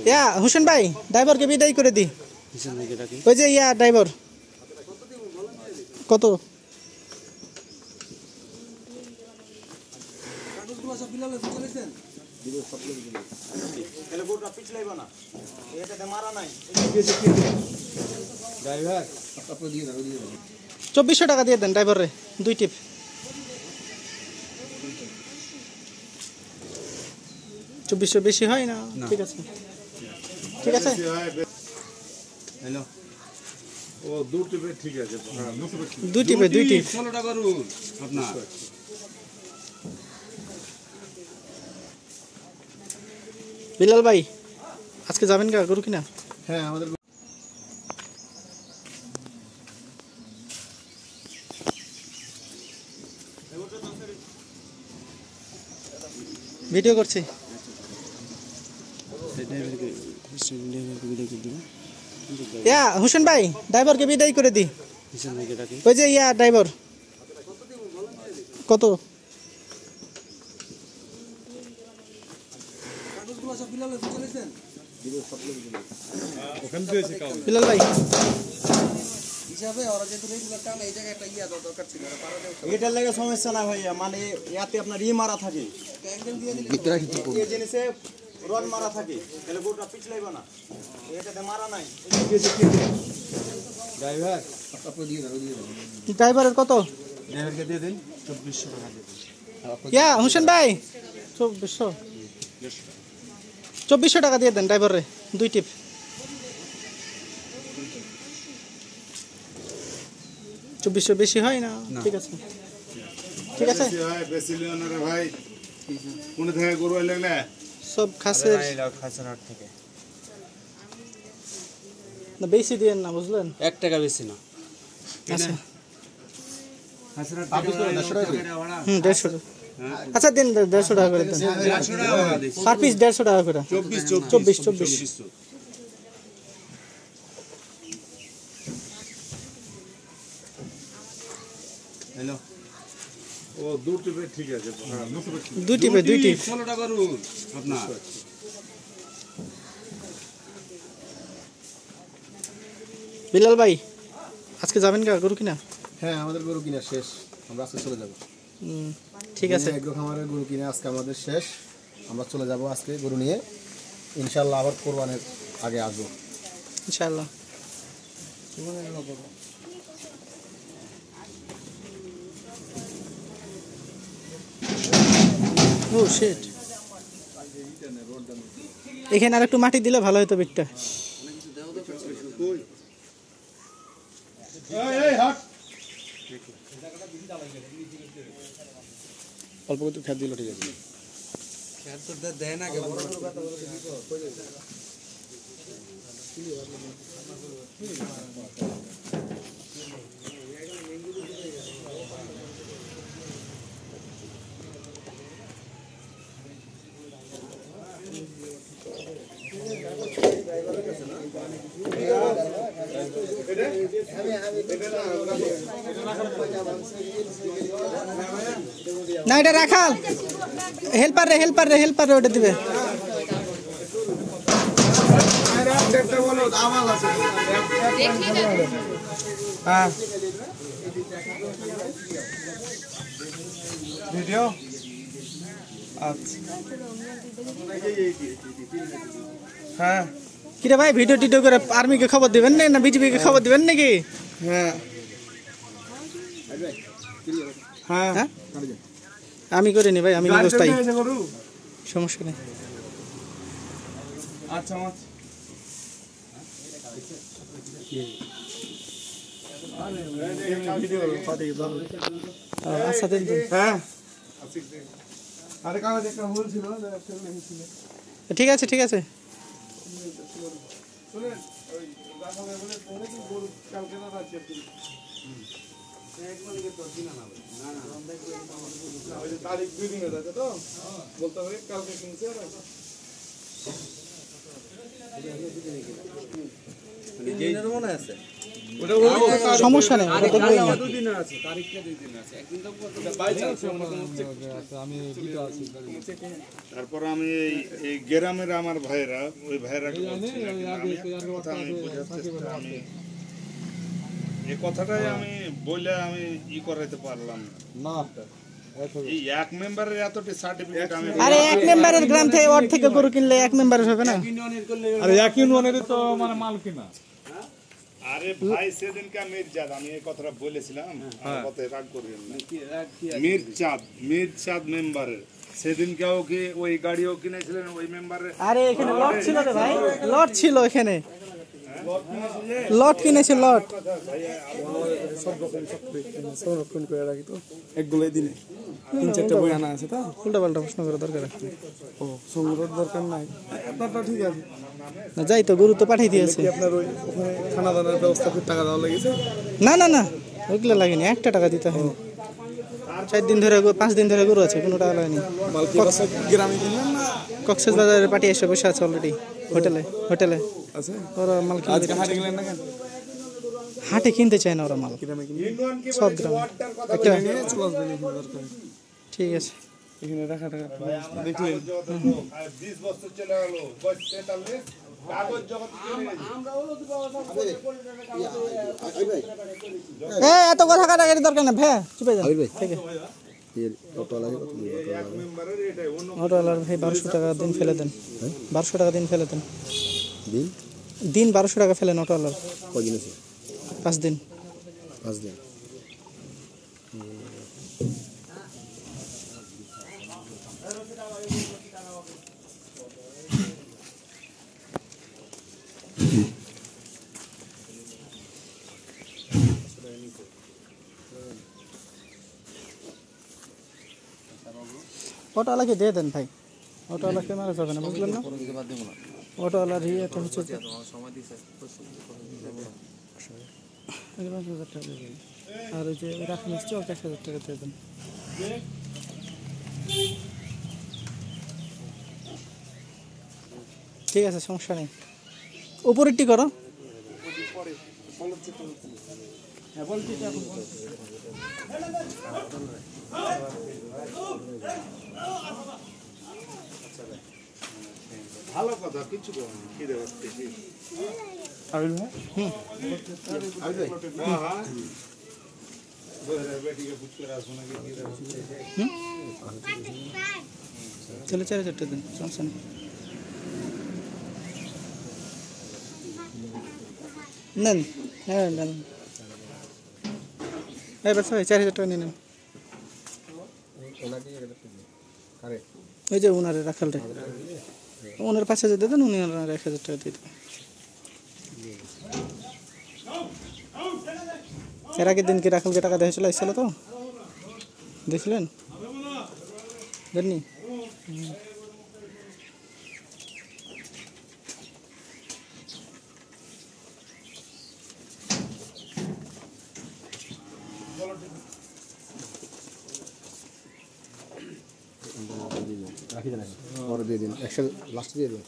ইয়া হোসেন ভাই ড্রাইভারকে বিদায় করে দি। ওই যে ইয়া ড্রাইভার কত $2400 টাকা দিয়ে দেন ড্রাইভারে, 2 টিপ। $2400 বেশি হয় না? ঠিক আছে ঠিক আছে। হ্যালো ও 2 টিপে ঠিক আছে। 2 টিপে 2 টিপ 16 টাকা রুল আপনার। বিলাল ভাই আজকে যাবেন কা গরু কিনা? হ্যাঁ আমাদের ভিডিও করছি। ইয়া হোসেন ভাই ড্রাইভারকে বিদায় করে দি। ওই যে ইয়া ড্রাইভার কত বিলাল ভাই এটার লাগে সমস্যা না ভাইয়া, মানে ইয়াতে আপনার মারা থাকে, এই জিনিসে রড মারা থাকে, তাহলে গরুটা পিছলাইব না, এটাতে মারা নাই। ড্রাইভারের কত? ড্রাইভারকে দিয়ে দিন 2400 টাকা দিয়ে দিন। ইয়া হোসেন ভাই 2400 টাকা দিয়ে দেন ড্রাইভারে, 2 টিপ। $2400 বেশি হয় না? ঠিক আছে ঠিক আছে। বেশি লিও না রে ভাই। কোন থেকে গরু আইলে না সব খাসের হাট থেকে না, বেশি দিয়েন না বুঝলেন। 1 টাকা বেশি না। আচ্ছা হাসরাট হুম 150। আচ্ছা দিন 150 টাকা করে দেন পার পিস, 150 টাকা করে। 24। হ্যালো ও 2 টিপে ঠিক আছে। 2 টিপে 2 টিপ 16 টাকা রুল আপনার। বিলাল ভাই আজকে যাবেন কা গরু কিনা? হ্যাঁ আমাদের গরু কিনা শেষ, আমরা আজকে চলে যাব। ঠিক আছে এগ্রো খামারের গরু কিনা আজকে আমাদের শেষ, আমরা চলে যাব আজকে গরু নিয়ে, ইনশাআল্লাহ আবার কোরবানির আগে আসবো ইনশাআল্লাহ। ও শিট, এখানে আর একটু মাটি দিলে ভালো হতো বিটটা। অল্প কিছু খেত দিল ঠিক আছে। না এটা রাখাল হেল্পার রে ওটা দিবে। হ্যাঁ ভিডিও আচ্ছা হ্যাঁ। কিরে ভাই ভিডিও টিডিও করে আর্মিকে খবর দিবেন না বিজেপিকে খবর দিবেন নাকি? হ্যাঁ হ্যাঁ আমি করিনি ভাই, আমি নিগস্তাই, সমস্যা নেই। আচ্ছা আচ্ছা দিন হ্যাঁ আরে কাগজ একটা ভুল ছিল, ঠিক আছে ঠিক আছে। শুনেন ওই রাখালে বলে কি গরু কালকে না রাখছি তারিখ 2 দিন হয়ে যাচ্ছে তো বলতে হবে কালকে কিনছে। সমস্যা নেই, ওটা দেখবোই না। তারপর আমি এই গ্রামের আমার ভাইরা ওই ভাইরা এই কথাটাই আমি বলে আমি করাইতে পারলাম না। এই এক মেম্বারের এতটি সার্টিফিকেট আমি আরে এক মেম্বারের গ্রাম থেকে ওর থেকে গরু কিনলে এক মেম্বারের হবে না? আরে এক ইউনিয়নের তো মানে মাল কিনা। আরে ভাই সেদিনকে আমি এই কথাটা বলেছিলাম, আমার কথায় রাগ করিয়েন না। মির্জাদ মেম্বারের সেদিনকেও কি ওই গাড়িও কিনেছিলেন ওই মেম্বারের? আরে এখানে লট ছিল রে ভাই, লট ছিল এখানে, লট কিনেছে, লট। সংরক্ষণ করে রাখি তো একগুলোই দিনে 3-4টা বই আনা আছে। তা উল্টা পাল্টা প্রশ্ন করা দরকার আছে? ও সংগ্রহ দরকার নাই, আপনারটা ঠিক আছে। না যাই তো, গরু তো পাঠিয়ে দিয়েছে। আপনার ওই ওখানে খানা দানার ব্যবস্থা করে টাকা দেওয়া লেগেছে? না না না, ওইগুলো লাগেনি, একটা টাকা দিতে হয়নি। 4 দিন ধরে 5 দিন ধরে গরু আছে, কোনো টাকা লাগেনি। মাল কি গ্রামে কিনলেন না? কক্সবাজারের পার্টি এসে বসে আছে অলরেডি হোটেলে আছে ওরা মাল কিনতে। আজকে হাটে গেলেন না কেন? হাটে কিনতে চায় না ওরা মাল, গ্রামে কিনলেন? সব গ্রামে একটা। নিয়ে চলে আসবেন এখানে দরকার। ঠিক আছে, এখানে রাখা টাকা দেখলেন 20 বছর চলে গেল, বয়স 43, কাগজ জগৎ এত কথা কাটাকাটি দরকার না ভাই, চুপে যান। ঠিক আছে, মেম্বারের এটাই অন্য অটোওয়ালার ভাই 1200 টাকা দিন ফেলে দেন, 1200 টাকা দিন ফেলে দেন, দিন 1200 টাকা ফেলেন অটোওয়ালার। 5 দিন। অটোওয়ালাকে দিয়ে দেন ভাই, অটোওয়ালাকে মারা যাবে না, বুঝলেন না? অটোওয়ালার ইয়েটা হচ্ছে যে 5,000 টাকা দিয়ে দেন, আর ওই যে রাখা মিষ্টি ওকে 1,000 টাকা দিয়ে দেন। ঠিক আছে, সমস্যা নেই। উপরেরটি করো। ভালো কথা, কিছু কি দেওয়া আবির ভাই চলে 4,000 টাকা দেন, সমস্যা নেই। নেন, হ্যাঁ নেন, বাচ্চা ভাই 4,000 টাকা নিয়ে নেন। ওই যে ওনারে রাখালটা, ওনার 5,000 দিয়ে দেন, উনি ওনার 1,000 টাকা দিয়ে দেবেন। এর আগের দিন কি রাখালকে টাকা দেওয়া চলে এসেছিল তো, দেখছিলেন? দেননি? রাখি দেন, পরে দিয়ে দিন, একসাথে লাস্টে দিয়ে দিন।